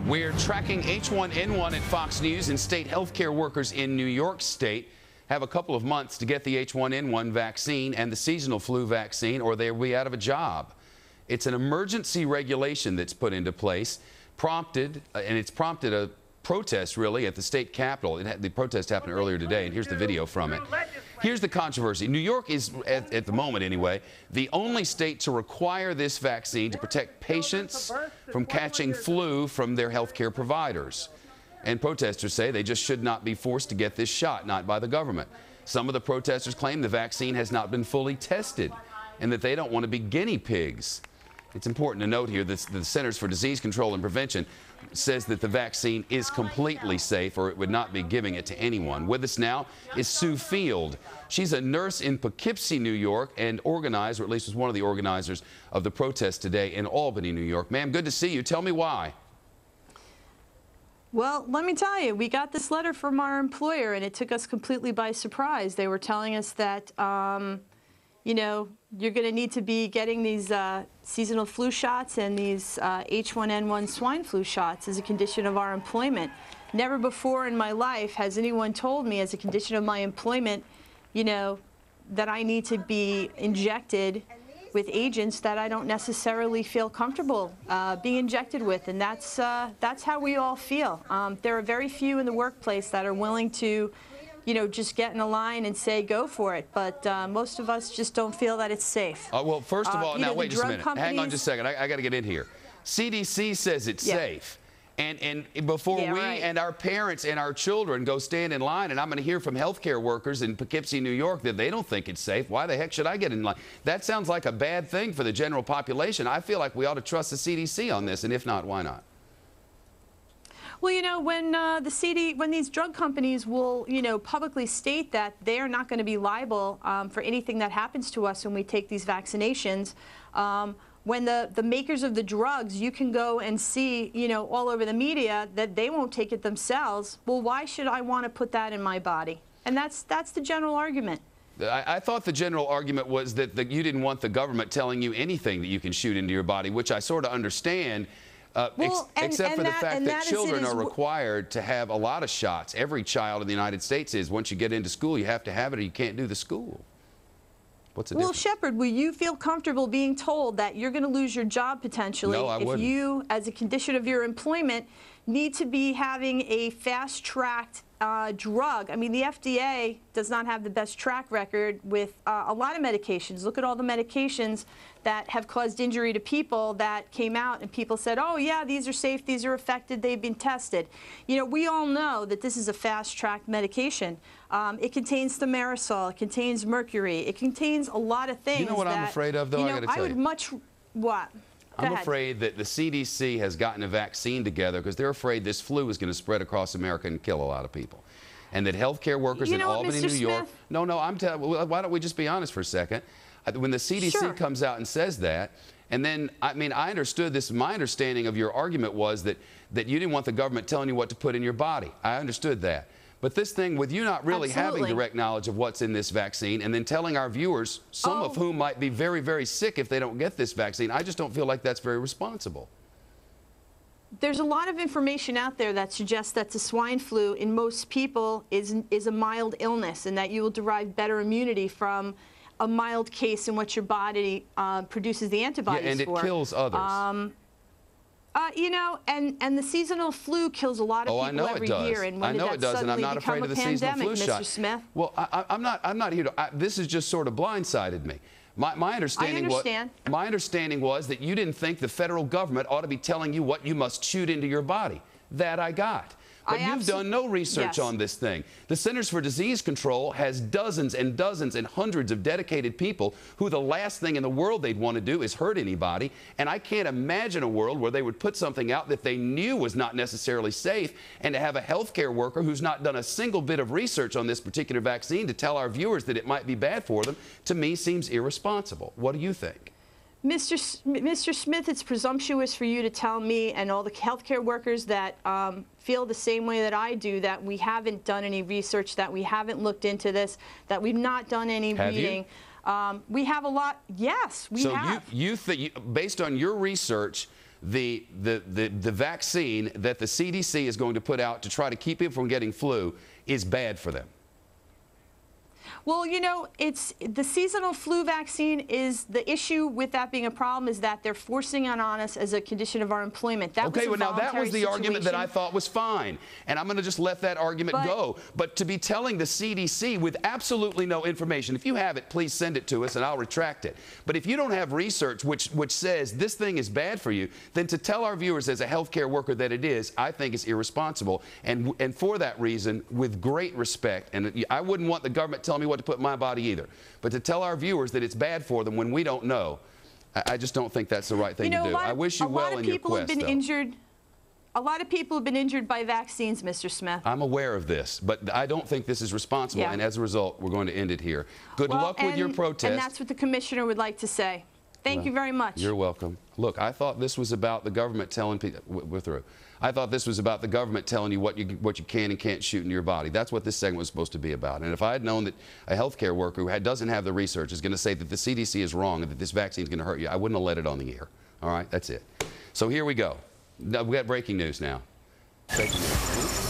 We're tracking H1N1 at Fox News, and state healthcare workers in New York State have a couple of months to get the H1N1 vaccine and the seasonal flu vaccine, or they'll be out of a job. It's an emergency regulation that's put into place, and it's prompted a protest, really, at the state capitol. The protest happened earlier today, and here's the video from it. Here's the controversy. New York is, at the moment anyway, the only state to require this vaccine to protect patients from catching flu from their health care providers. And protesters say they just should not be forced to get this shot, not by the government. Some of the protesters claim the vaccine has not been fully tested and that they don't want to be guinea pigs. It's important to note here that the Centers for Disease Control and Prevention says that the vaccine is completely safe, or it would not be giving it to anyone. With us now is Sue Field. She's a nurse in Poughkeepsie, New York, and organized, or at least was one of the organizers of the protest today in Albany, New York. Ma'am, good to see you. Tell me why. Well, let me tell you, we got this letter from our employer, and it took us completely by surprise. They were telling us that, you know, you're going to need to be getting these seasonal flu shots and these H1N1 swine flu shots as a condition of our employment. Never before in my life has anyone told me as a condition of my employment, you know, that I need to be injected with agents that I don't necessarily feel comfortable being injected with, and that's how we all feel. There are very few in the workplace that are willing to, you know, just get in a line and say go for it, but most of us just don't feel that it's safe. Well, first of all, now wait just a minute. Hang on just a second. I got to get in here. CDC says it's safe. And before we and our parents and our children go stand in line, and I'm going to hear from healthcare workers in Poughkeepsie, New York, that they don't think it's safe, why the heck should I get in line? That sounds like a bad thing for the general population. I feel like we ought to trust the CDC on this, and if not, why not? Well, you know, when when these drug companies will, you know, publicly state that they are not going to be liable for anything that happens to us when we take these vaccinations, when the makers of the drugs, you can go and see, you know, all over the media that they won't take it themselves. Well, why should I want to put that in my body? And that's the general argument. I thought the general argument was that you didn't want the government telling you anything that you can shoot into your body, which I sort of understand. Except for the fact that children are required to have a lot of shots. Every child in the United States is. Once you get into school, you have to have it or you can't do the school. What's the difference? Well, Shepard, will you feel comfortable being told that you're going to lose your job potentially if you, as a condition of your employment, need to be having a fast-tracked drug? I mean, the FDA does not have the best track record with a lot of medications. Look at all the medications that have caused injury to people that came out and people said, oh, yeah, these are safe, these are effective, they've been tested. You know, we all know that this is a fast-track medication. It contains thimerosal, it contains mercury, it contains a lot of things. You know what I'm afraid of, though? I got to tell you. What? I'm afraid that the CDC has gotten a vaccine together because they're afraid this flu is going to spread across America and kill a lot of people. And that healthcare workers in Albany, New York... No, I'm telling you, why don't we just be honest for a second? When the CDC comes out and says that, and then, I mean, I understood this, my understanding of your argument was that you didn't want the government telling you what to put in your body. I understood that. But this thing with you not really having direct knowledge of what's in this vaccine and then telling our viewers, some of whom might be very, very sick if they don't get this vaccine, I just don't feel like that's very responsible. There's a lot of information out there that suggests that the swine flu in most people is a mild illness and that you will derive better immunity from a mild case in which your body produces the antibodies for. And it kills others. You know, and the seasonal flu kills a lot of people every year. And when I know it does, and I'm not afraid of the seasonal flu shot. Mr. Smith. Well, I'm not here to. This has just sort of blindsided me. My understanding was that you didn't think the federal government ought to be telling you what you must shoot into your body. That I got. But you've done no research on this thing. The Centers for Disease Control has dozens and dozens and hundreds of dedicated people who the last thing in the world they'd want to do is hurt anybody. And I can't imagine a world where they would put something out that they knew was not necessarily safe, and to have a healthcare worker who's not done a single bit of research on this particular vaccine to tell our viewers that it might be bad for them, to me seems irresponsible. What do you think? Mr. Smith, it's presumptuous for you to tell me and all the healthcare workers that feel the same way that I do, that we haven't done any research, that we haven't looked into this, that we've not done any reading. We have a lot. Yes, we have. So you think, based on your research, the vaccine that the CDC is going to put out to try to keep people from getting flu is bad for them? Well, you know, it's the seasonal flu vaccine is the issue with that being a problem is that they're forcing it on us as a condition of our employment. That okay, was well, now that was the argument that I situation. thought was fine, and I'm going to just let that argument go. But to be telling the CDC with absolutely no information, if you have it, please send it to us and I'll retract it. But if you don't have research which says this thing is bad for you, then to tell our viewers as a healthcare worker that it is, I think is irresponsible. And for that reason, with great respect, and I wouldn't want the government telling me what to put in my body either, but to tell our viewers that it's bad for them when we don't know, I just don't think that's the right thing to do. I wish you well in your quest, though. A lot of people have been injured by vaccines, Mr. Smith. I'm aware of this, but I don't think this is responsible, and as a result, we're going to end it here. Good luck with your protest. And that's what the commissioner would like to say. Thank you very much. You're welcome. Look, I thought this was about the government telling people, we're through. I thought this was about the government telling you what you can and can't shoot in your body. That's what this segment was supposed to be about. And if I had known that a healthcare worker who doesn't have the research is going to say that the CDC is wrong and that this vaccine is going to hurt you, I wouldn't have let it on the air. All right, that's it. So here we go. We've got breaking news now. Breaking news.